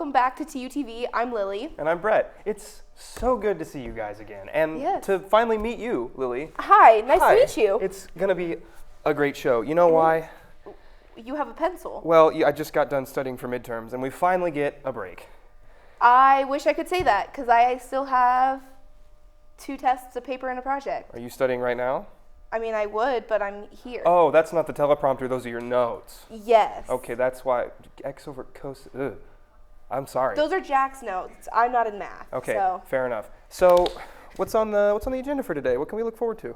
welcome back to TUTV. I'm Lily. And I'm Brett. It's so good to see you guys again. And to finally meet you, Lily. Hi, nice to meet you. It's going to be a great show. You know why? You have a pencil. Well, I just got done studying for midterms, and we finally get a break. I wish I could say that, because I still have 2 tests, a paper, and a project. Are you studying right now? I mean, I would, but I'm here. Oh, that's not the teleprompter. Those are your notes. Yes. Okay, that's why. X over cos. Ugh. I'm sorry. Those are Jack's notes. I'm not in math. Okay, so. fair enough. So, what's on the agenda for today? What can we look forward to?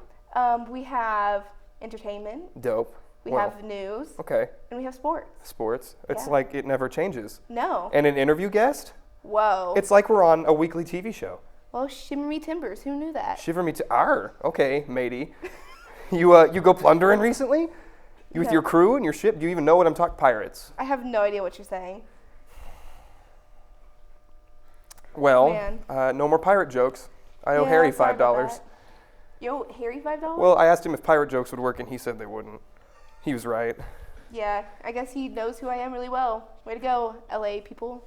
We have entertainment. Dope. We have news. Okay. And we have sports. Sports. It's like it never changes. No. And an interview guest? Whoa. It's like we're on a weekly TV show. Well, Shimmer Me Timbers. Who knew that? Shiver me okay, matey. You go plundering recently? You with your crew and your ship? Do you even know what I'm talking? Pirates. I have no idea what you're saying. Well, no more pirate jokes. I owe Harry $5. You owe Harry $5? Well, I asked him if pirate jokes would work, and he said they wouldn't. He was right. Yeah, I guess he knows who I am really well. Way to go, LA people.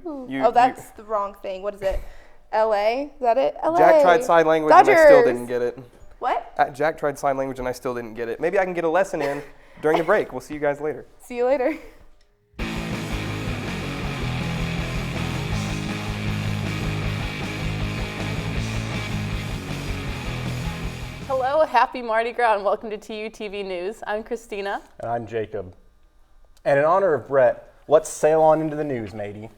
Oh, that's the wrong thing. What is it? LA? Is that it? LA. Jack tried sign language Dodgers. And I still didn't get it. What? Jack tried sign language and I still didn't get it. Maybe I can get a lesson in during the break. We'll see you guys later. See you later. Hello, happy Mardi Gras, and welcome to TUTV News. I'm Christina. And I'm Jacob. And in honor of Brett, let's sail on into the news, matey.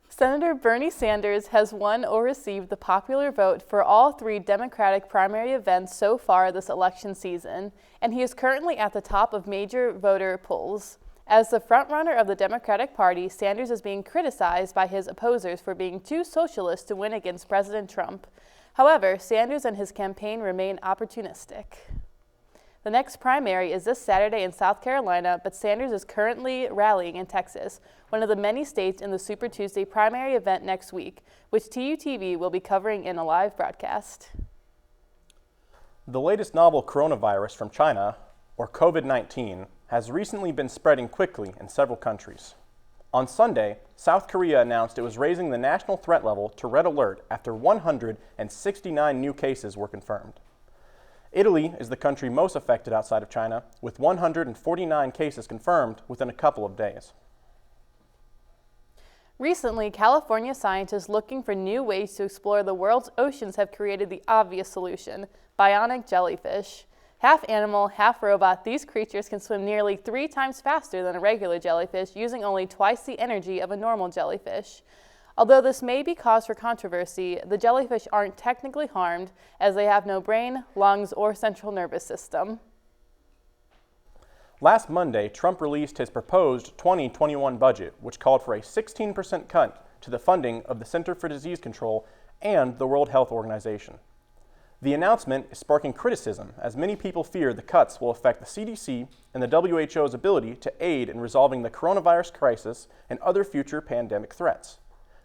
Senator Bernie Sanders has won or received the popular vote for all 3 Democratic primary events so far this election season, and he is currently at the top of major voter polls. As the frontrunner of the Democratic Party, Sanders is being criticized by his opposers for being too socialist to win against President Trump. However, Sanders and his campaign remain opportunistic. The next primary is this Saturday in South Carolina, but Sanders is currently rallying in Texas, one of the many states in the Super Tuesday primary event next week, which TUTV will be covering in a live broadcast. The latest novel coronavirus from China, or COVID-19, has recently been spreading quickly in several countries. On Sunday, South Korea announced it was raising the national threat level to red alert after 169 new cases were confirmed. Italy is the country most affected outside of China, with 149 cases confirmed within a couple of days. Recently, California scientists looking for new ways to explore the world's oceans have created the obvious solution: Bionic jellyfish. Half animal, half robot, these creatures can swim nearly 3 times faster than a regular jellyfish, using only twice the energy of a normal jellyfish. Although this may be cause for controversy, the jellyfish aren't technically harmed, as they have no brain, lungs, or central nervous system. Last Monday, Trump released his proposed 2021 budget, which called for a 16% cut to the funding of the Center for Disease Control and the World Health Organization. The announcement is sparking criticism, as many people fear the cuts will affect the CDC and the WHO's ability to aid in resolving the coronavirus crisis and other future pandemic threats.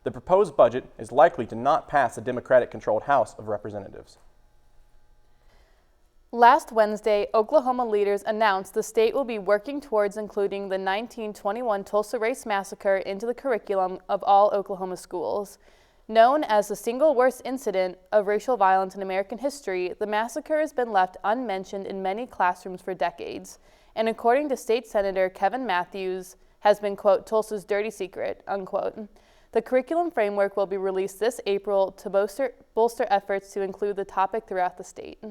The proposed budget is likely to not pass the Democratic-controlled House of Representatives. Last Wednesday, Oklahoma leaders announced the state will be working towards including the 1921 Tulsa Race Massacre into the curriculum of all Oklahoma schools. Known as the single worst incident of racial violence in American history, the massacre has been left unmentioned in many classrooms for decades, and according to State Senator Kevin Matthews, has been, quote, Tulsa's dirty secret, unquote. The curriculum framework will be released this April to bolster efforts to include the topic throughout the state.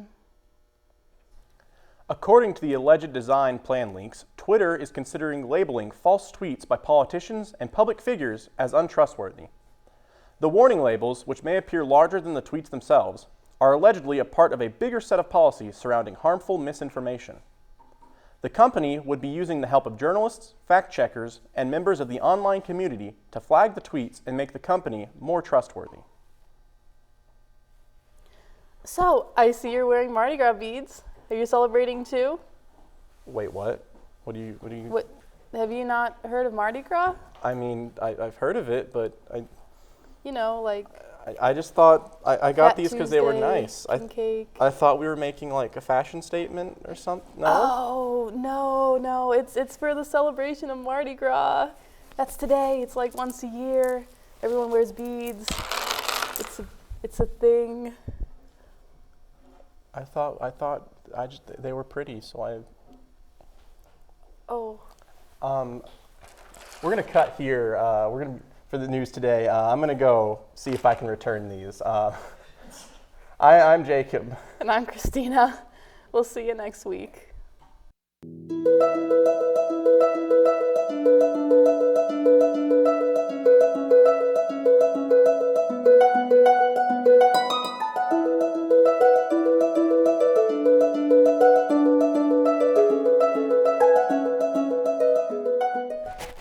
According to the alleged design plan leaks, Twitter is considering labeling false tweets by politicians and public figures as untrustworthy. The warning labels, which may appear larger than the tweets themselves, are allegedly a part of a bigger set of policies surrounding harmful misinformation. The company would be using the help of journalists, fact-checkers, and members of the online community to flag the tweets and make the company more trustworthy. So, I see you're wearing Mardi Gras beads. Are you celebrating too? Wait, what? What do you? Have you not heard of Mardi Gras? I mean, I've heard of it, but I just thought I got these because they were nice. I thought we were making like a fashion statement or something. No? Oh no! It's for the celebration of Mardi Gras. That's today. It's like once a year. Everyone wears beads. It's a thing. I thought they were pretty, so I. Oh. We're gonna cut here. For the news today. I'm gonna go see if I can return these. I'm Jacob. And I'm Christina. We'll see you next week.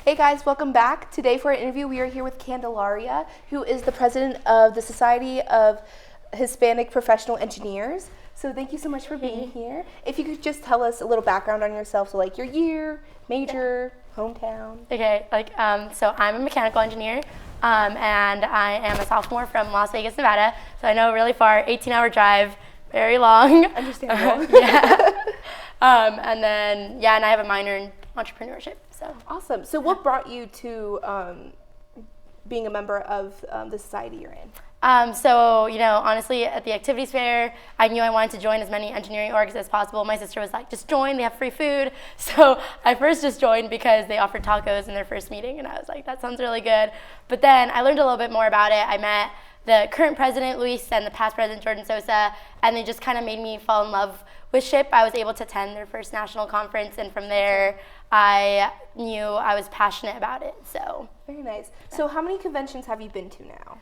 Hey guys, welcome back. Today for our interview, we are here with Candelaria, who is the president of the Society of Hispanic Professional Engineers. So thank you so much for being here. If you could just tell us a little background on yourself, so like your year, major, hometown. Okay, so I'm a mechanical engineer, and I am a sophomore from Las Vegas, Nevada. So I know really far, 18-hour drive, very long. Understandable. And then, and I have a minor in entrepreneurship. So awesome. So what brought you to being a member of the society you're in? Honestly, at the activities fair, I knew I wanted to join as many engineering orgs as possible. My sister was like, just join, they have free food. So I first just joined because they offered tacos in their first meeting, and I was like, that sounds really good. But then I learned a little bit more about it. I met the current president, Luis, and the past president, Jordan Sosa, and they just kind of made me fall in love with SHIP. I was able to attend their first national conference, and from there, I knew I was passionate about it. So very nice. So how many conventions have you been to now?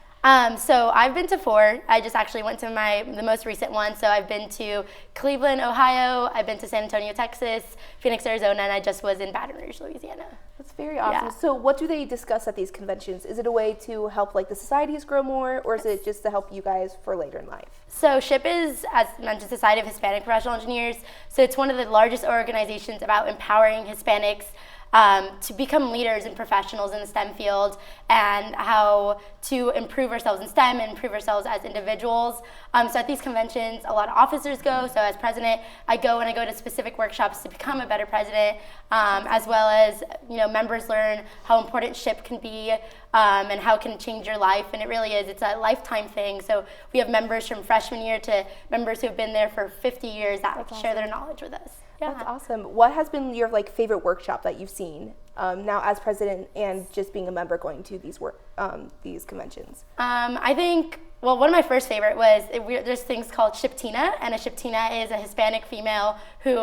So I've been to 4. I just actually went to the most recent one. So I've been to Cleveland, Ohio. I've been to San Antonio, Texas, Phoenix, Arizona, and I just was in Baton Rouge, Louisiana. That's very awesome. Yeah. So what do they discuss at these conventions? Is it a way to help like the societies grow more, or is it just to help you guys for later in life? So SHIP is, as mentioned, Society of Hispanic Professional Engineers. So it's one of the largest organizations about empowering Hispanics to become leaders and professionals in the STEM field, and how to improve ourselves in STEM and improve ourselves as individuals. So at these conventions, a lot of officers go. So as president, I go to specific workshops to become a better president, as well as members learn how important SHIP can be, and how it can change your life. And it really is. It's a lifetime thing. So we have members from freshman year to members who have been there for 50 years that share their knowledge with us. Yeah. That's awesome. What has been your favorite workshop that you've seen now as president and just being a member going to these conventions? I think, one of my first favorite was there's things called Shiptina, and a Shiptina is a Hispanic female who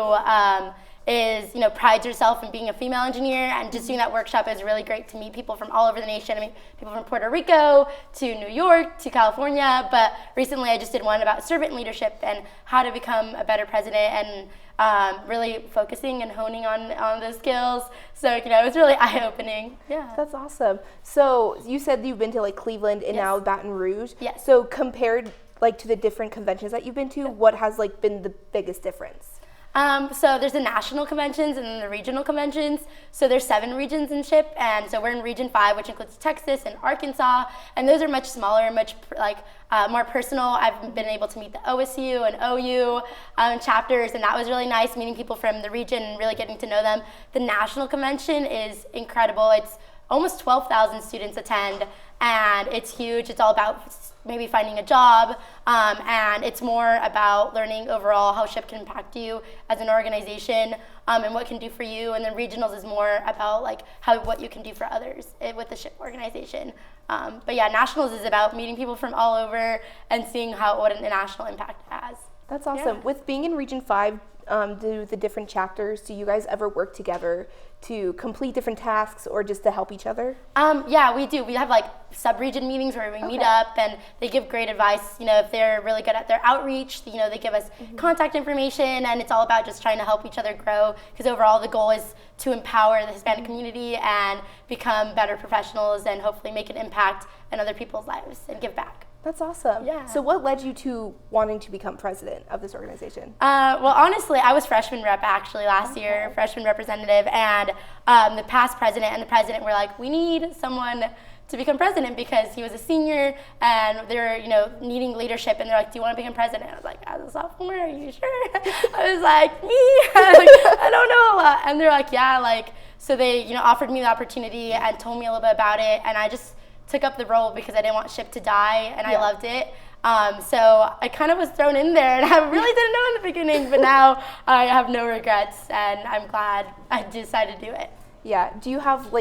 prides herself in being a female engineer, and just doing that workshop is really great to meet people from all over the nation. I mean, people from Puerto Rico to New York to California, but recently I just did one about servant leadership and how to become a better president, and really focusing and honing on those skills. So, it was really eye-opening. Yeah. That's awesome. So you said you've been to Cleveland and now Baton Rouge. Yes. So compared to the different conventions that you've been to, what has been the biggest difference? So there's the national conventions and then the regional conventions. So there's 7 regions in SHIP, and so we're in Region 5, which includes Texas and Arkansas, and those are much smaller, much more personal. I've been able to meet the OSU and OU chapters, and that was really nice, meeting people from the region and really getting to know them. The national convention is incredible. It's almost 12,000 students attend, and it's huge. It's all about maybe finding a job, and it's more about learning overall how SHIP can impact you as an organization, and what it can do for you. And then regionals is more about what you can do for others with the SHIP organization. But yeah, nationals is about meeting people from all over and seeing what a national impact it has. That's awesome. Yeah. With being in Region 5, do the different chapters, do you guys ever work together to complete different tasks or just to help each other? Yeah, we do. We have sub-region meetings where we meet up, and they give great advice. If they're really good at their outreach, they give us contact information, and it's all about just trying to help each other grow, because overall the goal is to empower the Hispanic community and become better professionals and hopefully make an impact in other people's lives and give back. That's awesome. Yeah. So what led you to wanting to become president of this organization? Honestly, I was freshman rep actually last year, freshman representative, and the past president and the president were like, we need someone to become president because he was a senior and they were, needing leadership, and they're like, do you want to become president? I was like, as a sophomore, are you sure? I was like, me? I don't know. And they're like, yeah, so they, offered me the opportunity and told me a little bit about it, and I just took up the role because I didn't want SHIP to die, and I loved it. So I kind of was thrown in there, and I really didn't know in the beginning, but now I have no regrets, and I'm glad I decided to do it. Yeah. Do you have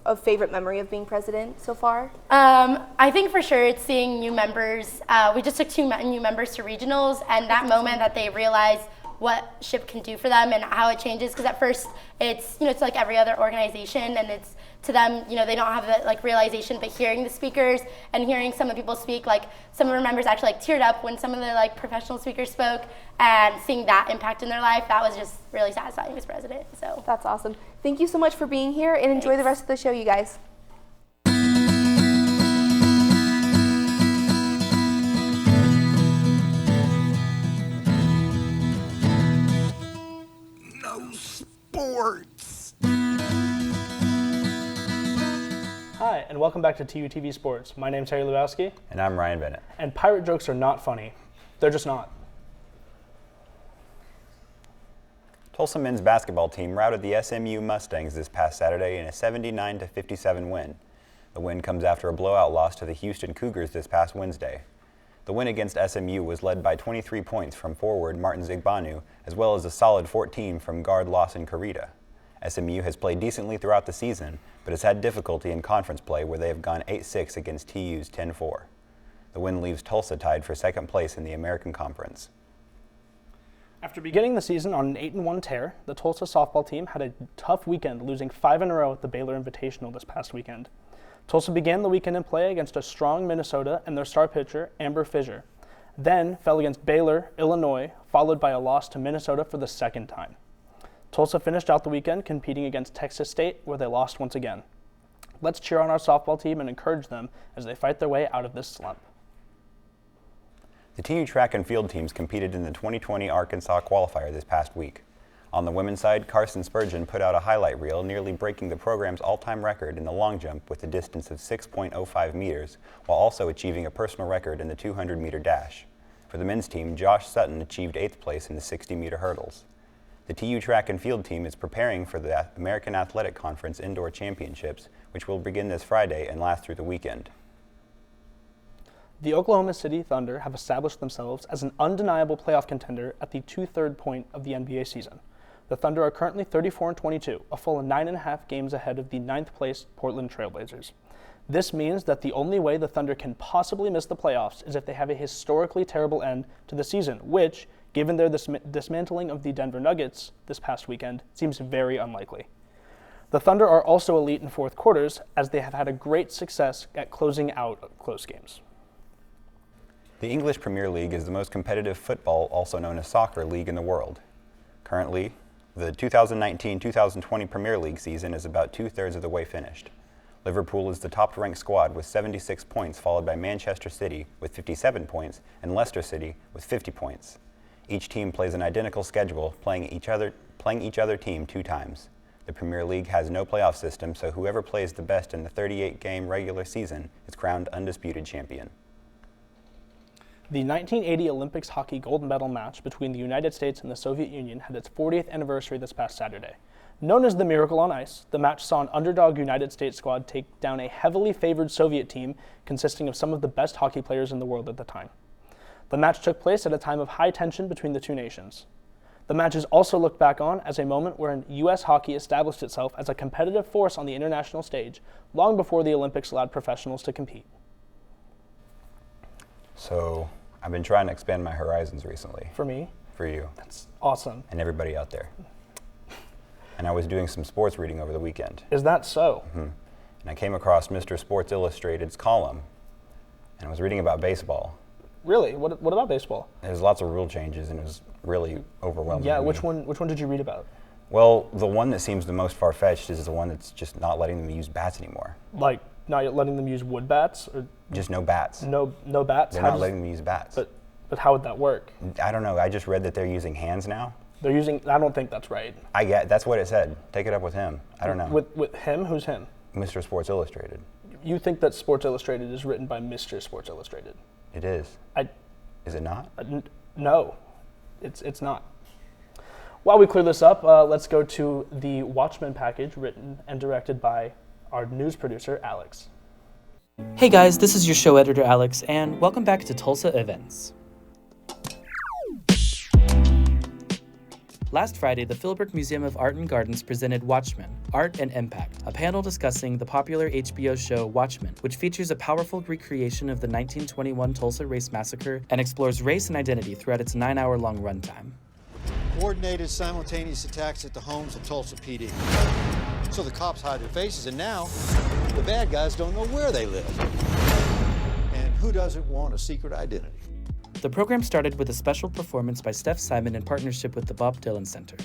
a favorite memory of being president so far? I think for sure it's seeing new members. We just took 2 new members to regionals, and that moment that they realize what SHIP can do for them and how it changes. Because at first it's it's like every other organization, and it's to them they don't have the realization. But hearing the speakers and hearing some of the people speak, some of our members actually teared up when some of the professional speakers spoke, and seeing that impact in their life, that was just really satisfying as president. So that's awesome. Thank you so much for being here, and enjoy the rest of the show, you guys. Sports. Hi, and welcome back to TUTV Sports. My name's Harry Lebowski. And I'm Ryan Bennett. And pirate jokes are not funny. They're just not. Tulsa men's basketball team routed the SMU Mustangs this past Saturday in a 79-57 win. The win comes after a blowout loss to the Houston Cougars this past Wednesday. The win against SMU was led by 23 points from forward Martin Zigbanu, as well as a solid 14 from guard Lawson Carita. SMU has played decently throughout the season, but has had difficulty in conference play where they have gone 8-6 against TU's 10-4. The win leaves Tulsa tied for second place in the American Conference. After beginning the season on an 8-1 tear, the Tulsa softball team had a tough weekend, losing 5 in a row at the Baylor Invitational this past weekend. Tulsa began the weekend in play against a strong Minnesota and their star pitcher, Amber Fisher, then fell against Baylor, Illinois, followed by a loss to Minnesota for the second time. Tulsa finished out the weekend competing against Texas State, where they lost once again. Let's cheer on our softball team and encourage them as they fight their way out of this slump. The TU track and field teams competed in the 2020 Arkansas Qualifier this past week. On the women's side, Carson Spurgeon put out a highlight reel, nearly breaking the program's all-time record in the long jump with a distance of 6.05 meters, while also achieving a personal record in the 200-meter dash. For the men's team, Josh Sutton achieved 8th place in the 60-meter hurdles. The TU track and field team is preparing for the American Athletic Conference Indoor Championships, which will begin this Friday and last through the weekend. The Oklahoma City Thunder have established themselves as an undeniable playoff contender at the 2/3 point of the NBA season. The Thunder are currently 34-22, a full 9.5 games ahead of the 9th place Portland Trailblazers. This means that the only way the Thunder can possibly miss the playoffs is if they have a historically terrible end to the season, which, given their dismantling of the Denver Nuggets this past weekend, seems very unlikely. The Thunder are also elite in fourth quarters, as they have had a great success at closing out close games. The English Premier League is the most competitive football, also known as soccer, league in the world. Currently, the 2019-2020 Premier League season is about 2/3 of the way finished. Liverpool is the top-ranked squad with 76 points, followed by Manchester City with 57 points and Leicester City with 50 points. Each team plays an identical schedule, playing each other team 2 times. The Premier League has no playoff system, so whoever plays the best in the 38-game regular season is crowned undisputed champion. The 1980 Olympics hockey gold medal match between the United States and the Soviet Union had its 40th anniversary this past Saturday. Known as the Miracle on Ice, the match saw an underdog United States squad take down a heavily favored Soviet team consisting of some of the best hockey players in the world at the time. The match took place at a time of high tension between the two nations. The match is also looked back on as a moment wherein U.S. hockey established itself as a competitive force on the international stage long before the Olympics allowed professionals to compete. So, I've been trying to expand my horizons recently. For me, For you. that's awesome. And everybody out there. And I was doing some sports reading over the weekend. Is that so? And I came across Mr. Sports Illustrated's column, and I was reading about baseball. Really? What about baseball? There's lots of rule changes, and it was really overwhelming. Yeah, to which me. one did you read about? Well, the one that seems the most far-fetched is the one that's just not letting them use bats anymore. Like not letting them use wood bats or Just no bats. no bats? They're How not does- letting them use bats. But how would that work? I don't know. I just read that they're using hands now. They're using. I don't think that's right. That's what it said. Take it up with him. I don't know. With him? Who's him? Mr. Sports Illustrated. You think that Sports Illustrated is written by Mr. Sports Illustrated? It is. Is it not? No, it's not. While we clear this up, let's go to the WATCHMEN package written and directed by our news producer, Alex. Hey guys, this is your show editor, Alex, and welcome back to Tulsa Events. Last Friday, the Philbrook Museum of Art and Gardens presented WATCHMEN, Art and Impact, a panel discussing the popular HBO show WATCHMEN, which features a powerful recreation of the 1921 Tulsa Race Massacre and explores race and identity throughout its 9-hour-long runtime. Coordinated simultaneous attacks at the homes of Tulsa PD. So the cops hide their faces, and now the bad guys don't know where they live. And who doesn't want a secret identity? The program started with a special performance by Steph Simon in partnership with the Bob Dylan Center.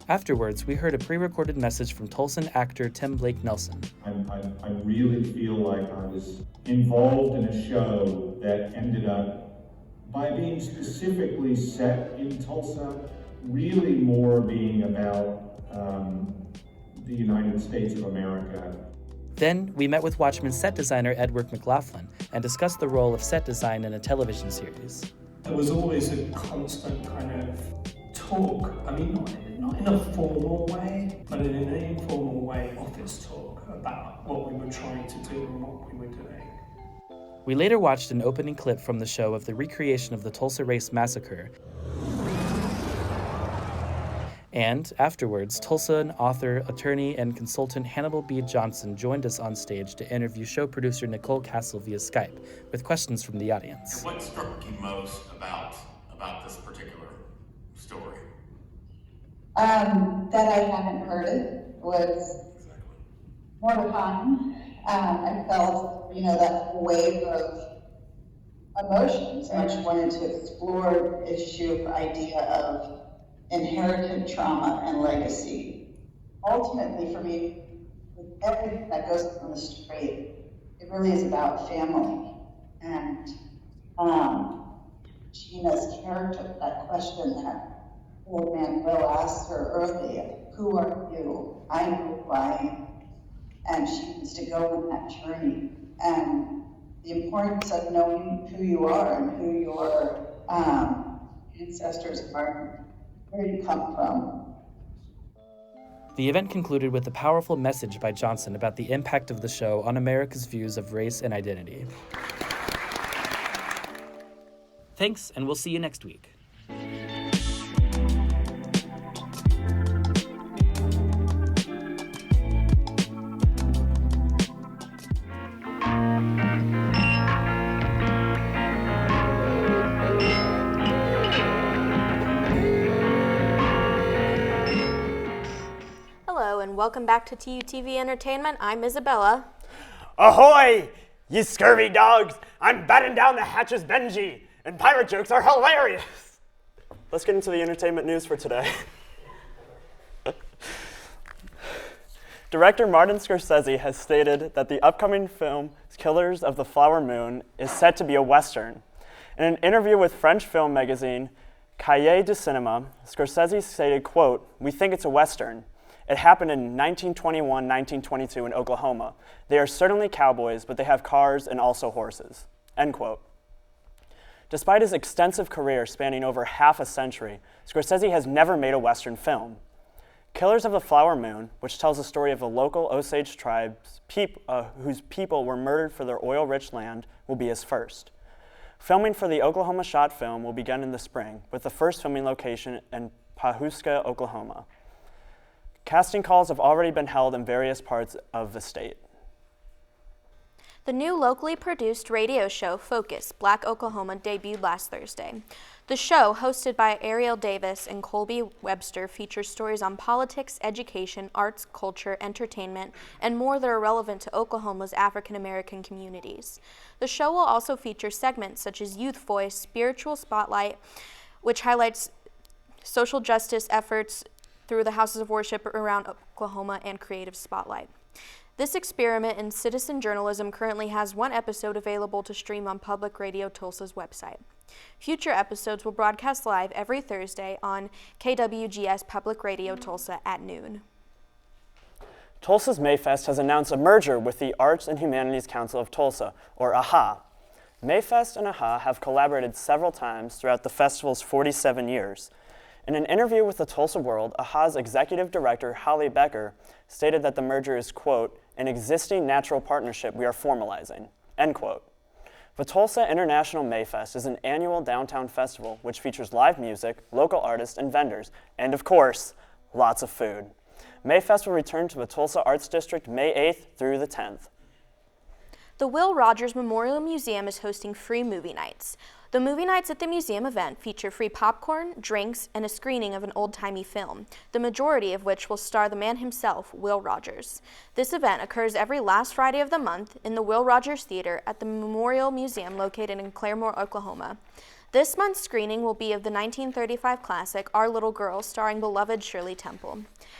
Afterwards, we heard a pre-recorded message from Tulsan actor Tim Blake Nelson. I really feel like I was involved in a show that ended up, by being specifically set in Tulsa, really more being about the United States of America. Then, we met with WATCHMEN set designer Edward McLaughlin and discussed the role of set design in a television series. There was always a constant kind of talk, I mean, not in a formal way, but in an informal way, office talk about what we were trying to do and what we were doing. We later watched an opening clip from the show of the recreation of the Tulsa Race Massacre. And afterwards, Tulsan author, attorney, and consultant Hannibal B. Johnson joined us on stage to interview show producer Nicole Castle via Skype with questions from the audience. What struck you most about this particular story? That I hadn't heard it was mortifying. I felt, that wave of emotions. I just wanted to explore the issue, idea of inherited trauma and legacy. Ultimately, for me, with everything that goes on the story, it really is about family. And Gina's character, that question that old man Will asked her earlier, who are you? I know who I am. And she needs to go on that journey. And the importance of knowing who you are and who your ancestors are, where you come from. The event concluded with a powerful message by Johnson about the impact of the show on America's views of race and identity. Thanks, and we'll see you next week. Welcome back to TUTV Entertainment. I'm Isabella. Ahoy, you scurvy dogs! I'm batting down the hatches, Benji, and pirate jokes are hilarious! Let's get into the entertainment news for today. Director Martin Scorsese has stated that the upcoming film, Killers of the Flower Moon, is set to be a Western. In an interview with French film magazine Cahiers du Cinéma, Scorsese stated, quote, "We think it's a Western. It happened in 1921, 1922 in Oklahoma. They are certainly cowboys, but they have cars and also horses," end quote. Despite his extensive career spanning over half a century, Scorsese has never made a Western film. Killers of the Flower Moon, which tells the story of the local Osage tribes whose people were murdered for their oil-rich land, will be his first. Filming for the Oklahoma shot film will begin in the spring, with the first filming location in Pawhuska, Oklahoma. Casting calls have already been held in various parts of the state. The new locally produced radio show, Focus, Black Oklahoma, debuted last Thursday. The show, hosted by Ariel Davis and Colby Webster, features stories on politics, education, arts, culture, entertainment, and more that are relevant to Oklahoma's African-American communities. The show will also feature segments such as Youth Voice, Spiritual Spotlight, which highlights social justice efforts through the houses of worship around Oklahoma, and Creative Spotlight. This experiment in citizen journalism currently has one episode available to stream on Public Radio Tulsa's website. Future episodes will broadcast live every Thursday on KWGS Public Radio Tulsa at noon. Tulsa's Mayfest has announced a merger with the Arts and Humanities Council of Tulsa, or AHA. Mayfest and AHA have collaborated several times throughout the festival's 47 years. In an interview with the Tulsa World, AHA's executive director, Holly Becker, stated that the merger is, quote, an existing natural partnership we are formalizing, end quote. The Tulsa International Mayfest is an annual downtown festival which features live music, local artists, and vendors, and of course, lots of food. Mayfest will return to the Tulsa Arts District May 8th through the 10th. The Will Rogers Memorial Museum is hosting free movie nights. The movie nights at the museum event feature free popcorn, drinks, and a screening of an old-timey film, the majority of which will star the man himself, Will Rogers. This event occurs every last Friday of the month in the Will Rogers Theater at the Memorial Museum located in Claremore, Oklahoma. This month's screening will be of the 1935 classic Our Little Girl, starring beloved Shirley Temple.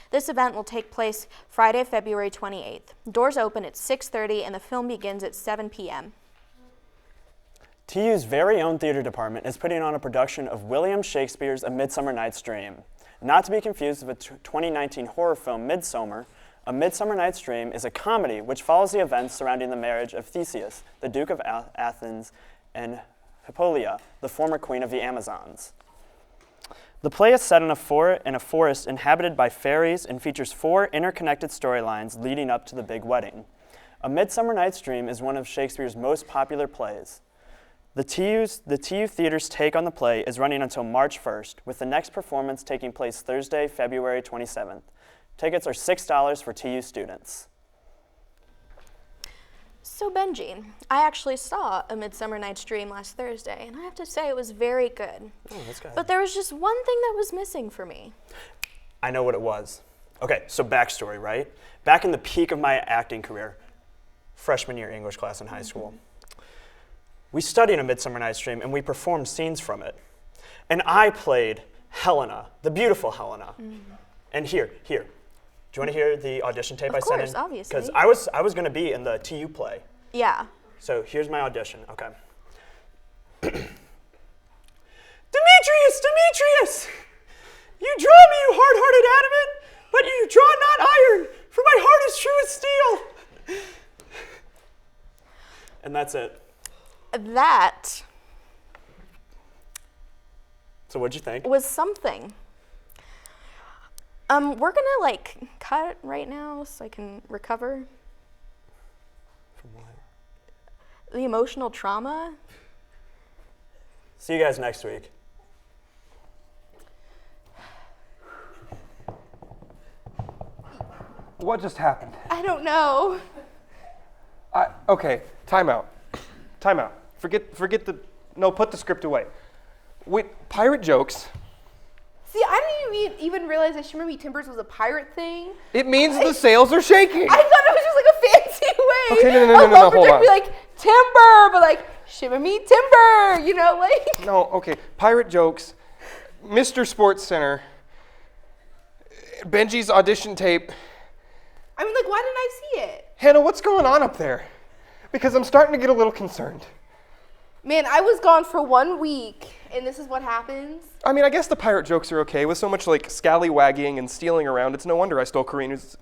This event will take place Friday, February 28th. Doors open at 6:30 and the film begins at 7 p.m. TU's very own theater department is putting on a production of William Shakespeare's A Midsummer Night's Dream. Not to be confused with the 2019 horror film Midsummer, A Midsummer Night's Dream is a comedy which follows the events surrounding the marriage of Theseus, the Duke of Athens, and Hippolyta, the former queen of the Amazons. The play is set in a forest inhabited by fairies and features 4 interconnected storylines leading up to the big wedding. A Midsummer Night's Dream is one of Shakespeare's most popular plays. The TU Theater's take on the play is running until March 1st, with the next performance taking place Thursday, February 27th. Tickets are $6 for TU students. So Benji, I actually saw A Midsummer Night's Dream last Thursday, and I have to say it was very good. Oh, that's good. But there was just one thing that was missing for me. I know what it was. Okay, so backstory, right? Back in the peak of my acting career, freshman year English class in high school, we studied A Midsummer Night's Dream and we performed scenes from it. And I played Helena, the beautiful Helena. And here. Do you want to hear the audition tape I sent in? Of course, obviously. Because I was going to be in the TU play. Yeah. So here's my audition, okay. Demetrius! You draw me, you hard-hearted adamant, but you draw not iron, for my heart is true as steel. And that's it. That So what'd you think? was something. We're gonna cut right now so I can recover. From what? The emotional trauma. See you guys next week. What just happened? I don't know. Okay, time out. Forget put the script away. Wait, pirate jokes? See, I didn't even realize that Shimmer Me Timbers was a pirate thing. It means the sails are shaking. I thought it was just like a fancy way. Okay, no, hold on. Be like timber, but like Shimmer Me Timber, you know, like. No, okay, pirate jokes. Mr. Sports Center. Benji's audition tape. I mean, like, why didn't I see it? Hannah, what's going on up there? Because I'm starting to get a little concerned. Man, I was gone for 1 week, and this is what happens. I mean, I guess the pirate jokes are okay. With so much like scallywagging and stealing around, it's no wonder I stole Christina's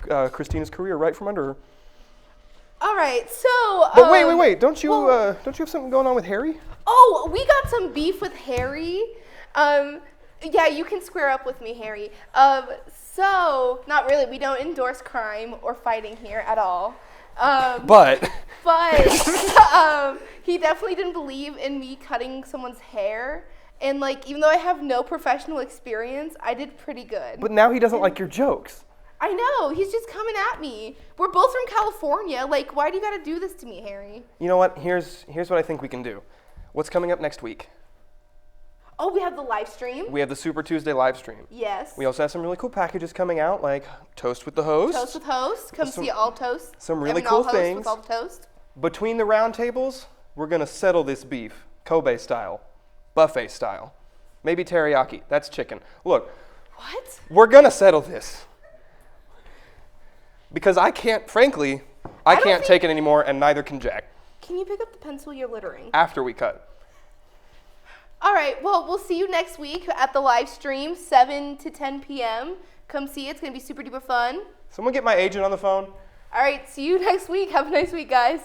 career right from under her. All right, so. But wait! Don't you have something going on with Harry? Oh, we got some beef with Harry. Yeah, you can square up with me, Harry. So not really. We don't endorse crime or fighting here at all. But he definitely didn't believe in me cutting someone's hair. And like, even though I have no professional experience, I did pretty good. But now he doesn't like your jokes. I know, he's just coming at me. We're both from California. Like, why do you gotta do this to me, Harry? You know what? Here's what I think we can do. What's coming up next week? Oh, we have the live stream. We have the Super Tuesday live stream. Yes. We also have some really cool packages coming out, like Toast with the Host. Toast with Host. Come see all toast. Some really cool things. With all the toast. Between the round tables, we're gonna settle this beef, Kobe style, buffet style, maybe teriyaki. That's chicken. Look. What? We're gonna settle this. Because I can't take it anymore, and neither can Jack. Can you pick up the pencil you're littering? After we cut. All right, well, we'll see you next week at the live stream, 7 to 10 p.m. Come see it. It's going to be super duper fun. Someone get my agent on the phone. All right, see you next week. Have a nice week, guys.